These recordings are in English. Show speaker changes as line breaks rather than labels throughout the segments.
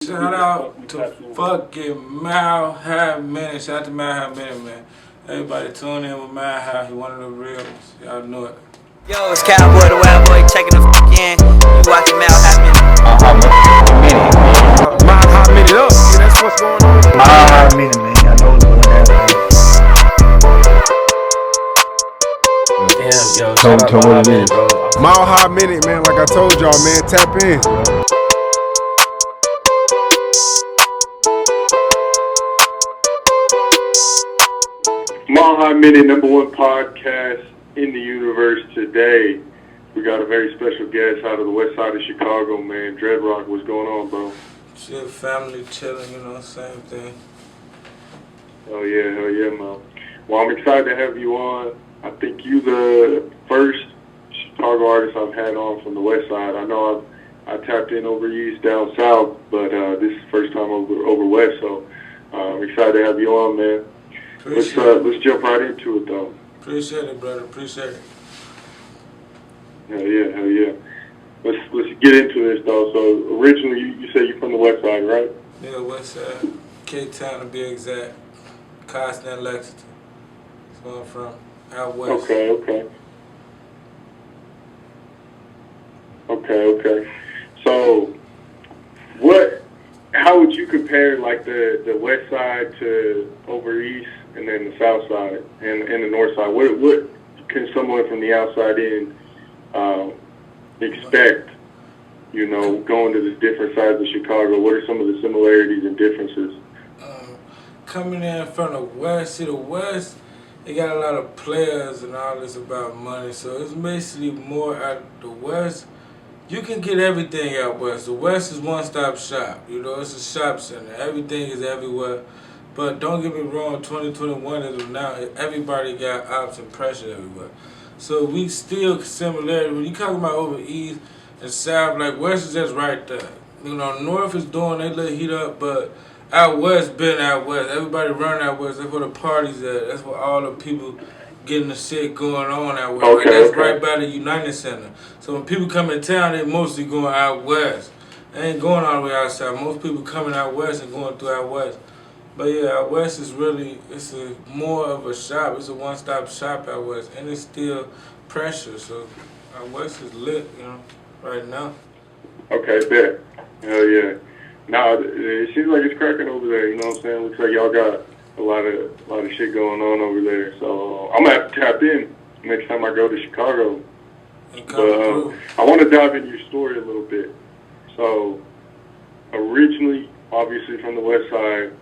Shout out to fucking Mal High Minute. Shout out to Mal High Minute, man. Everybody tune in with Mal High. He one of the real ones. Y'all know it.
Yo, it's Cowboy the Wild Boy checking the fuck in. You watching Mal High Minute.
Mal High Minute up. That's what's going on.
Mal High Minute, man. I know what's going on.
Damn, yo,
Shout out to what it is. Mal High Minute, man. Like I told y'all, man. Tap in.
Mile High Minute, #1 podcast in the universe today. We got a very special guest out of the west side of Chicago, man. Dreadrock, what's going on, bro?
Shit, family chilling, you know, same thing.
Hell yeah, man. Well, I'm excited to have you on. I think you the first Chicago artist I've had on from the west side. I know I tapped in over east, down south, but this is the first time over west, so I'm excited to have you on, man. Let's jump right into it, though.
Appreciate it, brother. Appreciate it.
Hell yeah. Let's get into this, though. So originally, you said you're from the west side, right?
Yeah, west side. K-Town to be exact. Costin, Lexington. That's where I'm from. Out west.
Okay. So, how would you compare, like, the west side to over east and then the south side and the north side? What can someone from the outside in expect, you know, going to the different sides of Chicago? What are some of the similarities and differences?
Coming in from the west, see the west, they got a lot of players and all this about money, so it's basically more at the west. You can get everything out west. The west is one-stop shop. You know, it's a shop center. Everything is everywhere. But don't get me wrong, 2021 is now everybody got ops and pressure everywhere. So we still similarity. When you talk about over east and south, like west is just right there. You know, north is doing they little heat up, but out west been out west. Everybody run out west. That's where the parties at. That's where all the people getting the shit going on out west. Like that's right by the United Center. So when people come in town, they mostly going out west. They ain't going all the way outside. Most people coming out west and going through out west. But yeah, out west is really, it's a more of a shop. It's a one-stop shop out west. And it's still pressure. So out west is lit, you know, right now.
Okay, bet. Hell yeah. Now, it seems like it's cracking over there, you know what I'm saying? Looks like y'all got a lot of shit going on over there. So I'm going to have to tap in next time I go to Chicago. But I want to dive into your story a little bit. So originally, obviously from the west side,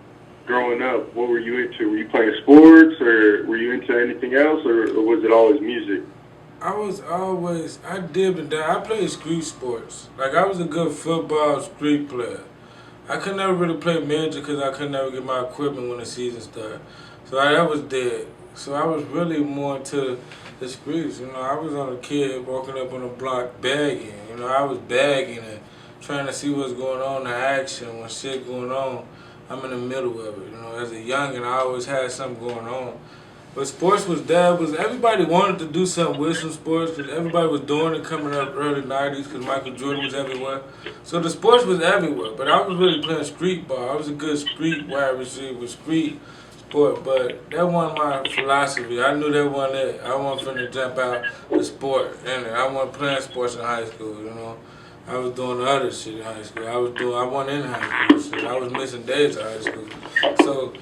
growing up, what were you into? Were you playing sports, or were you into anything else, or was it always music?
I dipped and down. I played street sports. Like, I was a good football street player. I could never really play major because I could never get my equipment when the season started. So that was dead. So I was really more into the streets. You know, I was on a kid walking up on the block bagging. You know, I was bagging and trying to see what's going on, the action, when shit going on. I'm in the middle of it. You know, as a youngin', I always had something going on. But sports was there. Everybody wanted to do something with some sports because everybody was doing it coming up early 90s because Michael Jordan was everywhere. So the sports was everywhere. But I was really playing street ball. I was a good street wide receiver, street sport. But that wasn't my philosophy. I knew that wasn't it. I wasn't finna jump out the sport. And I wasn't playing sports in high school, you know. I was doing other shit in high school. I wasn't in high school. Shit. I was missing days of high school. So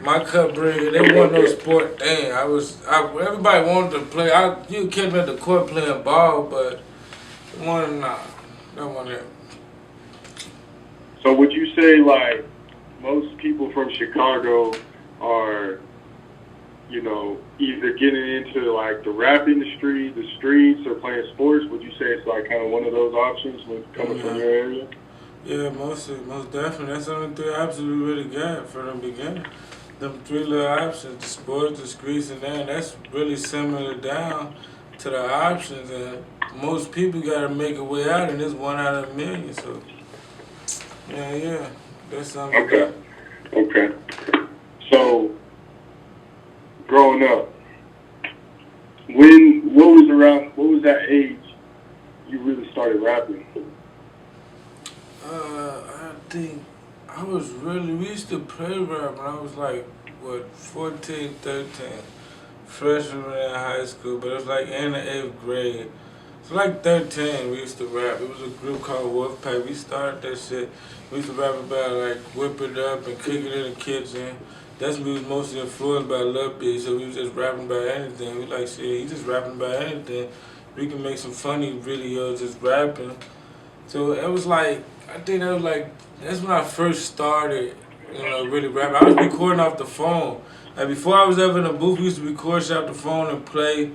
my cup bringer, they wasn't no sport thing. Everybody wanted to play. You kept me at the court playing ball, but that wasn't it.
So would you say, like, most people from Chicago are, you know, either getting into, like, the rap industry, the streets, or playing sports? Would you say it's, like, kind of one of those options when coming from your area?
Yeah, most definitely. That's the only three options we really got from the beginning. Them three little options, the sports, the streets, and that's really similar down to the options. And most people got to make a way out, and it's 1 out of a million. So, yeah, that's something.
Okay. So, growing up, what was that age you really started rapping?
think we used to play rap when I was like, 14, 13. Freshman in high school, but it was like in the 8th grade. So like 13, we used to rap. It was a group called Wolfpack. We started that shit. We used to rap about like whip it up and cook it in the kitchen. That's we was mostly influenced by Lil B, so we was just rapping about anything. We like shit, he just rapping about anything. We can make some funny videos just rapping. So it was like, I think that was like, that's when I first started, really rapping. I was recording off the phone. Like before I was ever in a booth, we used to record shit off the phone and play.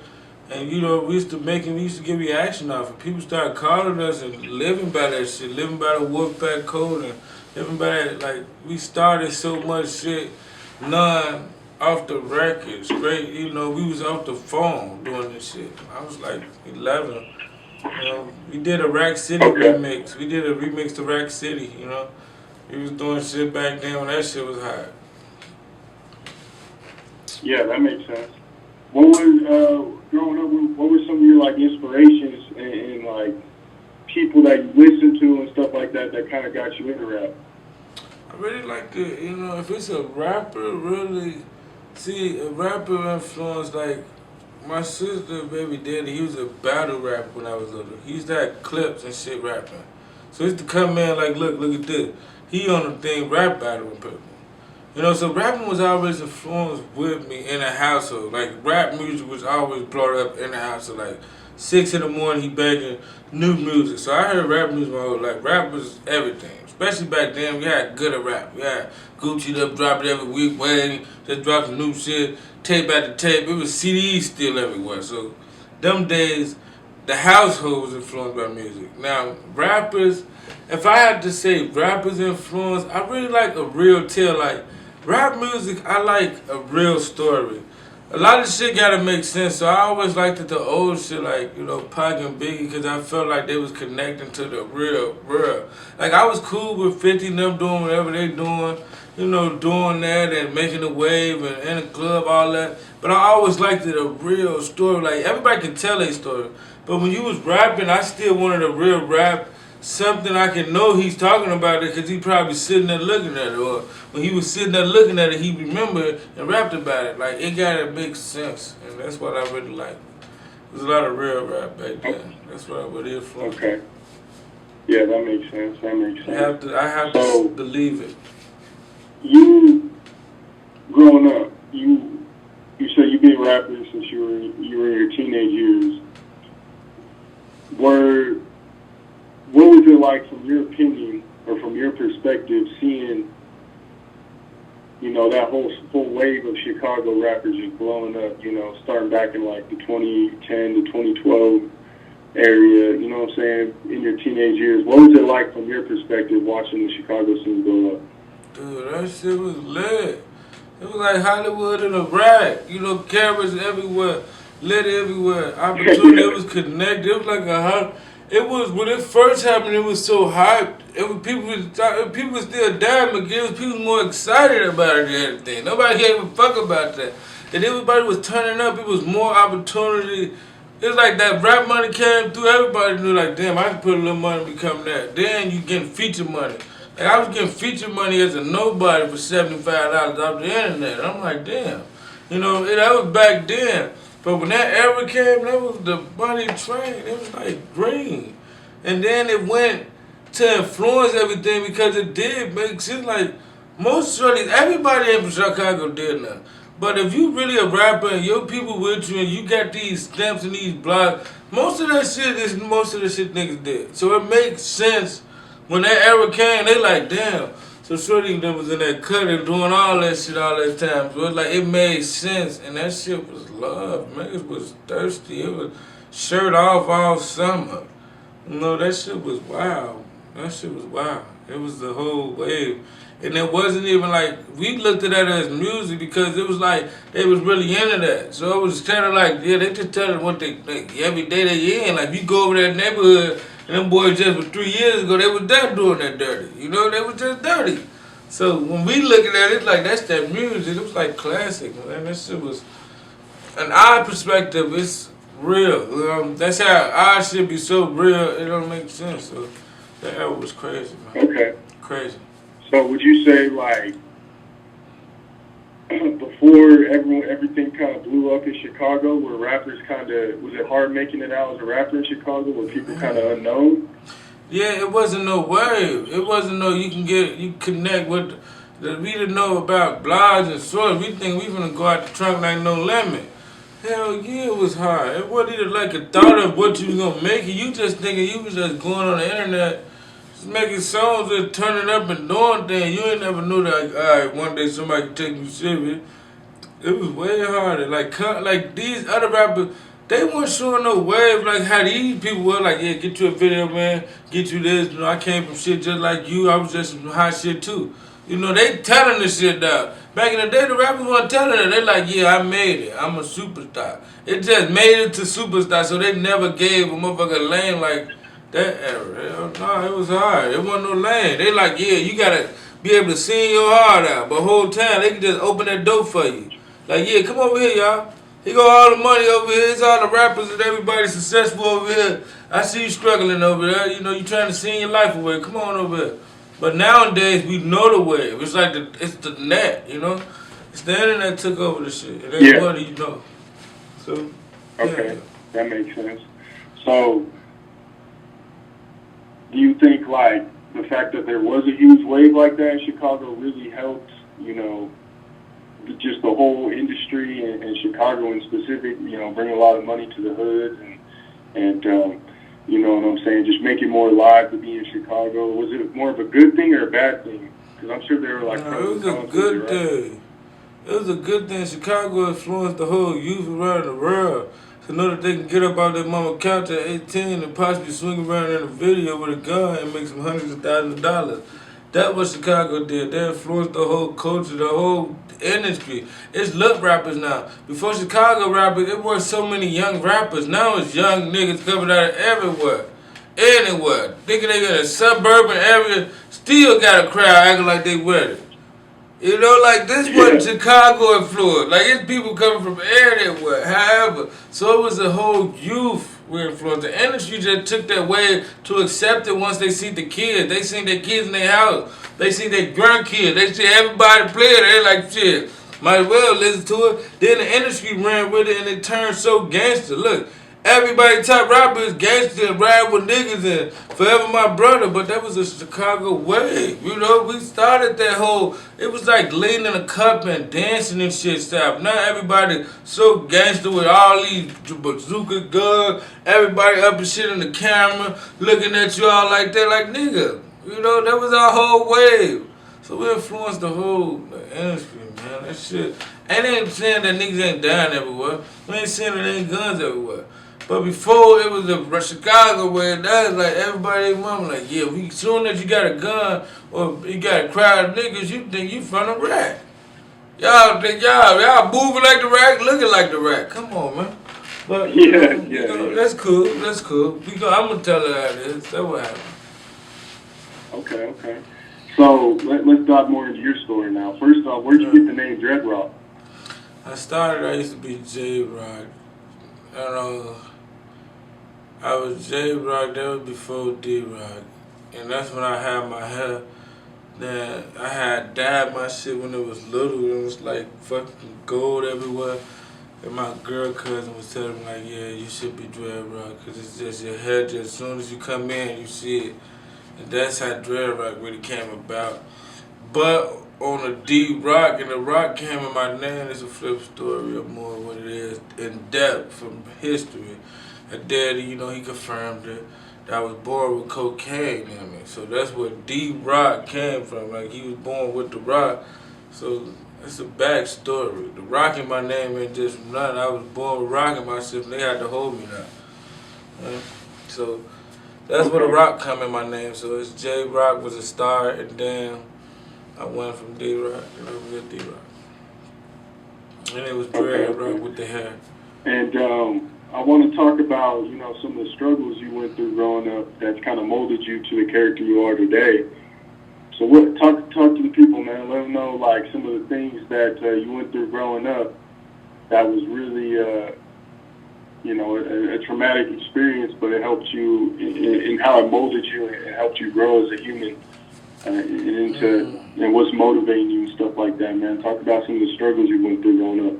And we used to get reaction off it. People started calling us and living by that shit, living by the Wolfpack code and living by that. Like we started so much shit, none off the record, straight. We was off the phone doing this shit. I was like 11. We did a Rack City remix. We did a remix to Rack City. We was doing shit back then when that shit was hot.
Yeah, that makes sense. What was growing up? What were some of your like inspirations and like people that you listened to and stuff like that kind of got you into rap?
I really like to, if it's a rapper, really a rapper influence like my sister, baby daddy. He was a battle rapper when I was little. He used to have clips and shit rapping. So he used to come in like, look at this. He on the thing rap battling people. So rapping was always influenced with me in the household. Like, rap music was always brought up in the household. Like, 6 in the morning, he begging new music. So I heard rap music my whole life. Rap was everything. Especially back then, we had good at rap. We had Gucci up, drop it every week, Wayne, just drop some new shit, tape after tape. It was CDs still everywhere. So, them days, the household was influenced by music. Now, rappers, if I had to say rappers influence, I really like a real tale. Like, rap music, I like a real story. A lot of shit gotta make sense, so I always liked the old shit, like, Pac and Biggie, because I felt like they was connecting to the real. Like, I was cool with 50 and them doing whatever they doing, doing that and making a wave and in the club, all that. But I always liked a real story. Like, everybody can tell a story. But when you was rapping, I still wanted a real rap, something I can know he's talking about it because he probably sitting there looking at it. Or when he was sitting there looking at it, he remembered and rapped about it. Like, it gotta make sense. And that's what I really like. There's a lot of real rap back then. That's what I would hear from.
Okay. Yeah, that makes sense.
I have to believe it.
You, growing up, you said you've been rapping since you were in your teenage years. What was it like, from your opinion or from your perspective, seeing, that whole full wave of Chicago rappers just blowing up, starting back in like the 2010 to 2012 area, you know what I'm saying, in your teenage years? What was it like from your perspective watching the Chicago scene blow up?
Dude, that shit was lit. It was like Hollywood in a rag. Cameras everywhere, lit everywhere. Opportunity, it was connected. It was like it was, when it first happened, it was so hyped. People was still dying, but people was more excited about it than anything. Nobody gave a fuck about that. And everybody was turning up. It was more opportunity. It was like that rap money came through. Everybody knew, like, damn, I can put a little money and become that. Then you getting feature money. Like, I was getting feature money as a nobody for $75 off the internet. I'm like, damn. That was back then. But when that era came, that was the money train. It was like green. And then it went to influence everything because it did make sense. Like, most shorties, everybody in Chicago did now. But if you really a rapper and your people with you and you got these stamps and these blocks, most of the shit niggas did. So it makes sense when that era came, they like, damn. So Shorty that was in that cut and doing all that shit all that time. So it made sense, and that shit was love. Niggas was thirsty. It was shirt off all summer. That shit was wild. It was the whole wave. And it wasn't even like, we looked at that as music because it was like, they was really into that. So it was kind of like, yeah, they just telling what they every day they in. Like, you go over that neighborhood, and them boys just for 3 years ago, they was done doing that dirty. They was just dirty. So when we looking at it, like, that's that music. It was like classic, man. That shit was, in our perspective, it's real. That's how our shit be so real, it don't make sense. So that was crazy, man.
Okay.
crazy.
So would you say like before everything kind of blew up in Chicago, were rappers was it hard making it out as a rapper in Chicago? Were people kind of unknown?
Yeah, it wasn't no wave. It wasn't no you connect with. We didn't know about blogs and sorts. We think we gonna go out the trunk like no limit. Hell yeah, it was hard. It wasn't even like a thought of what you was gonna make it. You just thinking you was just going on the internet, just making songs and turning up and doing things. You ain't never knew that. Alright, one day somebody could take you serious. It was way harder. Like these other rappers, they weren't showing no wave like how these people were. Like, yeah, get you a video, man. Get you this. You know, I came from shit just like you. I was just some hot shit too. You know, they telling this shit now. Back in the day, the rappers weren't telling it. They like, yeah, I made it. I'm a superstar. It just made it to superstar, so they never gave a motherfucker lane like that era. Hell no, it was hard. It wasn't no lane. They like, yeah, you gotta be able to sing your heart out. But whole time, they can just open that door for you. Like, yeah, come over here, y'all. He got all the money over here. It's all the rappers and everybody successful over here. I see you struggling over there. You know, you trying to sing your life away. Come on over here. But nowadays, we know the wave. It's like it's the net, you know? It's the internet took over the shit. It ain't money, you know. So,
okay, that makes sense. So, do you think, like, the fact that there was a huge wave like that in Chicago really helped, you know, just the whole industry and Chicago in specific, you know, bring a lot of money to the hood and you know what I'm saying, just make it more alive to be in Chicago? Was it more of a good thing or a bad thing? Because I'm sure there were like...
No, it was a good thing. It was a good thing. Chicago influenced the whole youth around the world to know that they can get up out their mama couch at 18 and possibly swing around in a video with a gun and make some hundreds of thousands of dollars. That's what Chicago did. They influenced the whole culture, the whole industry. It's look rappers now. Before Chicago rappers, there were so many young rappers. Now it's young niggas coming out of everywhere. Anywhere. Thinking they got a suburban area, still got a crowd acting like they with it. You know, like this was Chicago influence. Like it's people coming from everywhere. However, so it was a whole youth influence. The industry just took that way to accept it once they see the kids. They seen their kids in their house. They see their grandkids. They see everybody play it. They like, shit, might as well listen to it. Then the industry ran with it and it turned so gangster. Look, everybody top rapper is gangster and ride with niggas and forever my brother, but that was a Chicago way. You know, we started that whole, it was like leaning in a cup and dancing and shit stuff. Now everybody so gangster with all these bazooka guns, everybody up and shit in the camera, looking at you all like that, like nigga. You know, that was our whole wave. So we influenced the whole industry, man. That shit. And they ain't saying that niggas ain't dying everywhere. We ain't saying that there ain't guns everywhere. But before it was a Chicago where that was like everybody mama like, yeah, we soon as you got a gun or you got a crowd of niggas, you think you from the rack. Y'all think y'all moving like the rack, looking like the rack. Come on, man. But
yeah.
That's cool. That's cool. I'm gonna tell her how it is. That's what happened.
Okay. So let's dive more into your story now. First off, where'd you get the name Dreadrock?
I used to be J-Rock. I was J-Rock, that was before D-Rock. And that's when I had my hair. Then I had dyed my shit when it was little. It was like fucking gold everywhere. And my girl cousin was telling me like, yeah, you should be Dreadrock, because it's just your hair, just as soon as you come in, you see it. And that's how Dreadrock really came about. But on the D-Rock, and the Rock came in my name, it's a flip story of more what it is in depth from history. And daddy, you know, he confirmed it. That I was born with cocaine in me. So that's where D-Rock came from. Like, he was born with the Rock. So it's a backstory. The Rock in my name ain't just nothing. I was born with Rock in myself, and they had to hold me now. Right? So that's where the Rock come in my name. So it's J-Rock was a star, and then I went from D-Rock, and I was D-Rock. And it was Dreadrock with the hair.
And I want to talk about, you know, some of the struggles you went through growing up that's kind of molded you to the character you are today. So talk to the people, man. Let them know, like, some of the things that you went through growing up that was really, you know, a traumatic experience, but it helped you in how it molded you and helped you grow as a human. and what's motivating you and stuff like that, man. Talk about some of the struggles you went through growing up.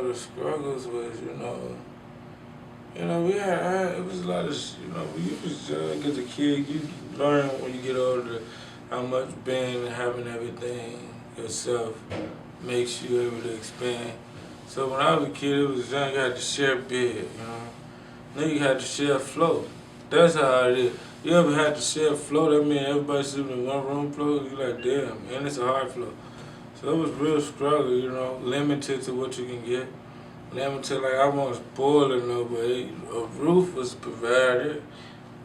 The struggles was, we had, it was a lot of, when you was young as a kid, you learn when you get older how much being and having everything yourself makes you able to expand. So when I was a kid, it was young, you had to share bed, Then you had to share flow. That's how it is. You ever had to share flow? That means everybody sitting in one room flow. You like, damn, man, it's a hard flow. So it was real struggle, limited to what you can get. Limited, like I wasn't spoiling nobody. A roof was provided.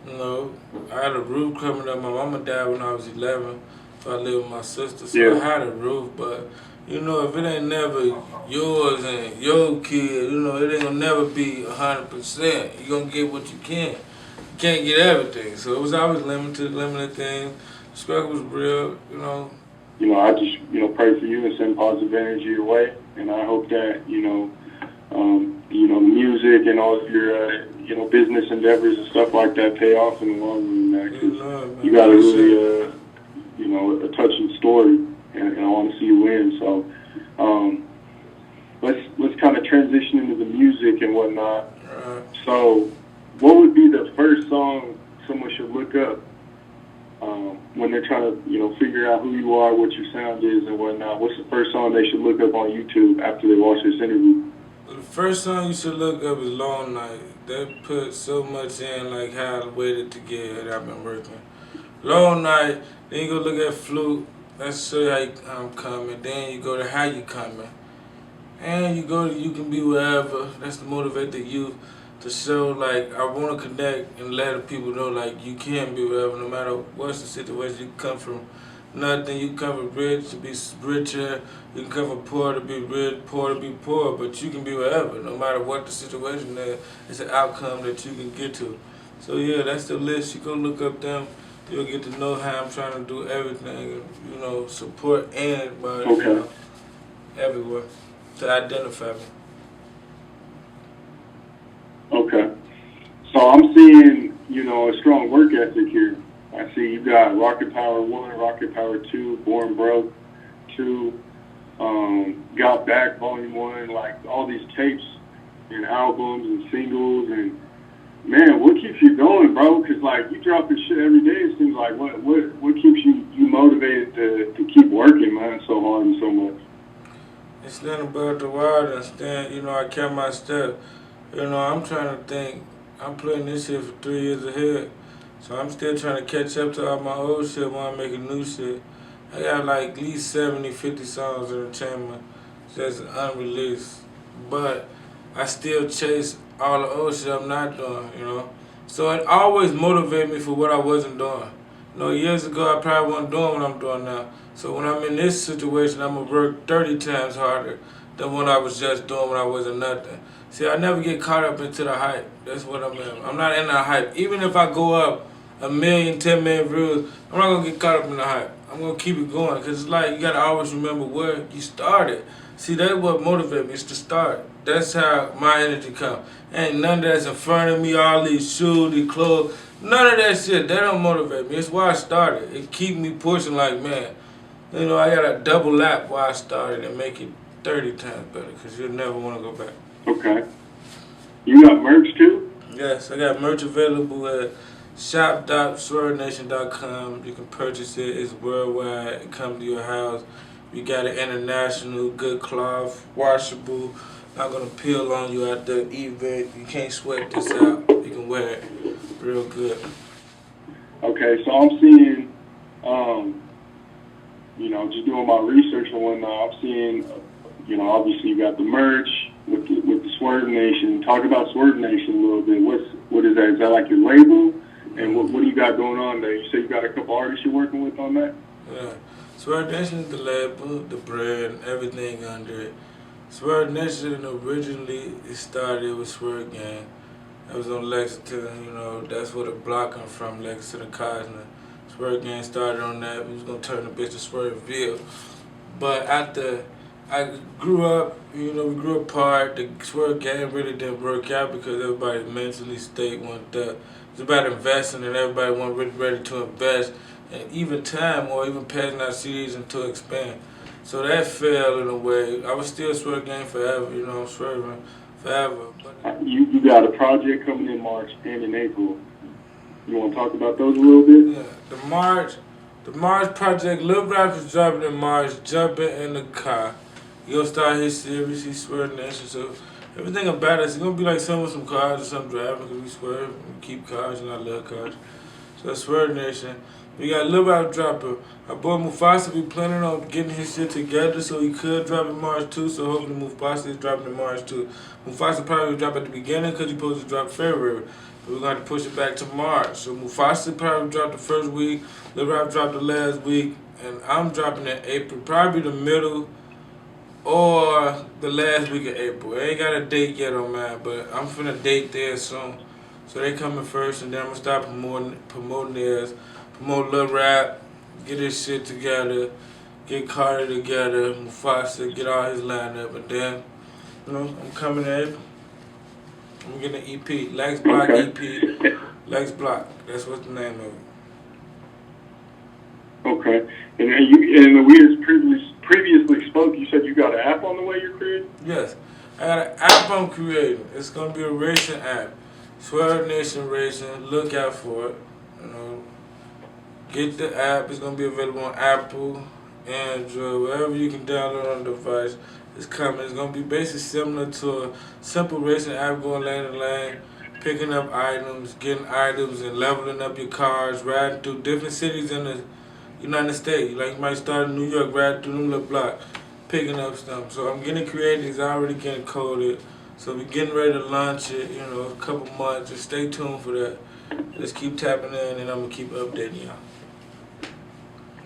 I had a roof coming up. My mama died when I was 11, so I lived with my sister. So I had a roof, but if it ain't never yours and your kid, it ain't gonna never be 100%. You gonna get what you can. You can't get everything. So it was always limited things. The struggle was real,
I just, pray for you and send positive energy your way. And I hope that, music and all of your, business endeavors and stuff like that pay off in the long run, man. 'Cause you got a really, a touching story, and I want to see you win. So, let's kind of transition into the music and whatnot. So, what would be the first song someone should look up when they're trying to, figure out who you are, what your sound is, and whatnot? What's the first song they should look up on YouTube after they watch this interview?
The first song you should look up is Long Night. They put so much in, like how I waited to get it. I've been working. Long Night, then you go look at Flute. That's show you how I'm coming. Then you go to How You Coming. And you go to You Can Be Wherever. That's to motivate the youth to show, like, I want to connect and let the people know, like, you can be wherever, no matter what's the situation. You come from nothing. You come from rich to be richer. You can come from poor to be rich, poor to be poor. But you can be wherever, no matter what the situation is. It's an outcome that you can get to. So, yeah, that's the list. You go look up them. You'll get to know how I'm trying to do everything, support everybody, everywhere, to identify me.
Okay. So I'm seeing, a strong work ethic here. I see you got Rocket Power 1, Rocket Power 2, Born Broke 2, Got Back Volume 1, like all these tapes and albums and singles and man, what keeps you going, bro? Because, like, you drop this shit every day, it seems like. What keeps you motivated to keep working, man, so hard and so much?
It's nothing about the wild and stand, I kept my step. I'm trying to think. I'm playing this shit for 3 years ahead. So I'm still trying to catch up to all my old shit while I'm making new shit. I got, like, at least 70, 50 songs in the chamber that's unreleased. But I still chase all the old shit I'm not doing, So it always motivated me for what I wasn't doing. Years ago I probably wasn't doing what I'm doing now. So when I'm in this situation, I'm gonna work 30 times harder than when I was just doing when I wasn't nothing. See, I never get caught up into the hype. That's what I'm in. I'm not in the hype. Even if I go up 1 million, 10 million views, I'm not gonna get caught up in the hype. I'm gonna keep it going, cause it's like you gotta always remember where you started. See, that's what motivates me, is to start. That's how my energy comes. Ain't none of that's in front of me, all these shoes, these clothes, none of that shit. That don't motivate me. It's why I started. It keep me pushing like, man, I gotta double lap why I started and make it 30 times better, because you'll never want to go back.
Okay. You got merch too?
Yes, I got merch available at shop.swervenation.com. You can purchase it. It's worldwide. It comes to your house. We got it international, good cloth, washable. Not gonna peel on you at the event. You can't sweat this out. You can wear it real good.
Okay, so I'm seeing, just doing my research and whatnot. I'm seeing, obviously you got the merch with the Swerve Nation. Talk about Swerve Nation a little bit. What is that? Is that like your label? And what do you got going on there? You say you got a couple artists you're working with on that?
Yeah. Swerve Nation is the label, the brand, everything under it. Swerve Nation originally it started with Swerve Gang. That was on Lexington, that's where the block come from, Lexington, Cosner. Swerve Gang started on that. We was gonna turn the bitch to Swerveville. But after I grew up, we grew apart. The Swerve Gang really didn't work out because everybody mentally state wasn't up. It's about investing and everybody wasn't really ready to invest and even time or even passing out CDs into expand. So that fell in a way. I was still swerve game forever, you know, I'm swerving forever. But
You got a project coming in March and in April. You want to talk about those a little bit?
yeah, the March project, Lil Rap is dropping in March, jumping in the car. He gonna start his series, he swear nation. So everything about us, it's gonna be like some cars or some driving because we swerve, we keep cars and I love cars. So swear nation. We got Lil Rap dropping. Our boy Mufasa be planning on getting his shit together so he could drop in March too. So hopefully Mufasa is dropping in March too. Mufasa probably will drop at the beginning because he's supposed to drop February. But we're going to push it back to March. So Mufasa probably dropped the first week. Lil Rap dropped the last week. And I'm dropping in April. Probably the middle or the last week of April. I ain't got a date yet on mine, but I'm finna date there soon. So they coming first, and then I'm gonna start promoting theirs, promote Lil Rap, get his shit together, get Carter together, Mufasa, get all his lineup, and then, you know, I'm coming in April. I'm getting an EP, Lex Block EP, Lex Block. That's what's the name of it.
Okay. And we just previously spoke. You said you got an app on the way you're creating?
Yes, I got an app I'm creating. It's gonna be a racing app. Swerve Nation Racing, look out for it. You know, get the app. It's gonna be available on Apple, Android, wherever you can download on the device. It's coming. It's gonna be basically similar to a simple racing app, going lane to lane, picking up items, getting items, and leveling up your cars, riding through different cities in the United States. Like you might start in New York, ride through them little block, picking up stuff. So I'm getting creative. It's already getting coded. So we're getting ready to launch it, you know, a couple months. Just stay tuned for that. Just keep tapping in, and I'm going to keep updating y'all.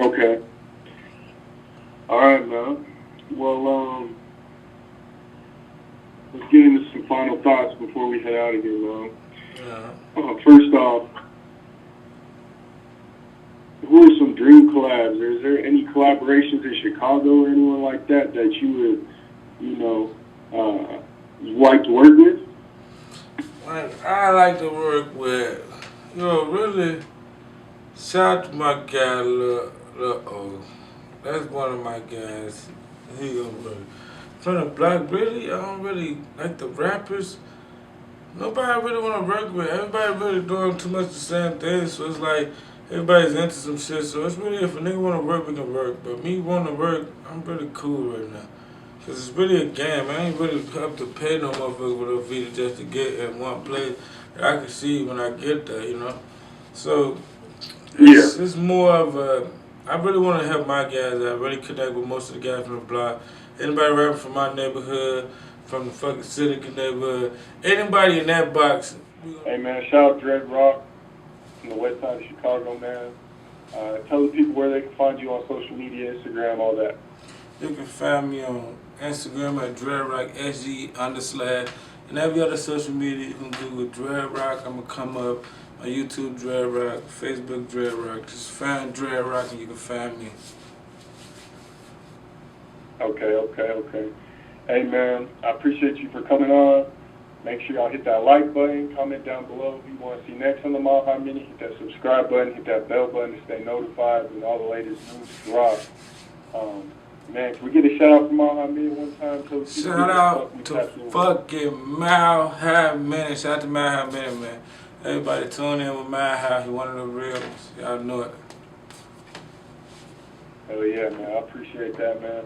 Okay. All right, man. Well, let's get into some final thoughts before we head out of here, man.
Yeah.
First off, who are some dream collabs? Is there any collaborations in Chicago or anyone like that that you would, you know, like to work with?
Like, I like to work with, you know, really, shout out to my guy, Lil O. That's one of my guys. He gonna work. From the block, really, I don't really like the rappers. Nobody really want to work with. Everybody really doing too much the same thing, so it's like everybody's into some shit. So it's really, if a nigga want to work, we can work. But me want to work, I'm really cool right now. Because it's really a game. I ain't really have to pay no motherfucker with a visa just to get in one place that I can see when I get there, you know? So it's more of a, I really want to help my guys. I really connect with most of the guys from the block. Anybody rapping from my neighborhood, from the fucking City neighborhood, anybody in that box.
Hey, man, shout out Dreadrock from the west side of Chicago, man. Tell the people where they can find you on social media, Instagram, all that.
You can find me on Instagram at Dreadrock, SG_, and every other social media you can Google Dreadrock. I'm going to come up. On YouTube, Dreadrock, Facebook, Dreadrock. Just find Dreadrock and you can find me.
Okay. Hey, man, I appreciate you for coming on. Make sure y'all hit that like button, comment down below who you want to see next on the Mile High Minute. Hit that subscribe button, hit that bell button to stay notified when all the latest news drop. Man, can we get a shout out from Mile High Minute one time?
Shout out to fucking Mile High Minute. Shout out to Mile High Minute, man. Everybody tune in with Mile High. He one of the real ones. Y'all know it.
Hell yeah, man. I appreciate that, man.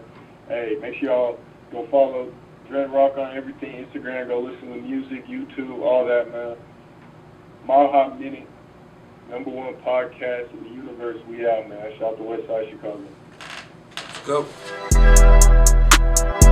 Hey, make sure y'all go follow Dreadrock on everything. Instagram, go listen to music, YouTube, all that, man. Mile High Minute, #1 podcast in the universe. We out, man. Shout out to Westside Chicago.
Let's go.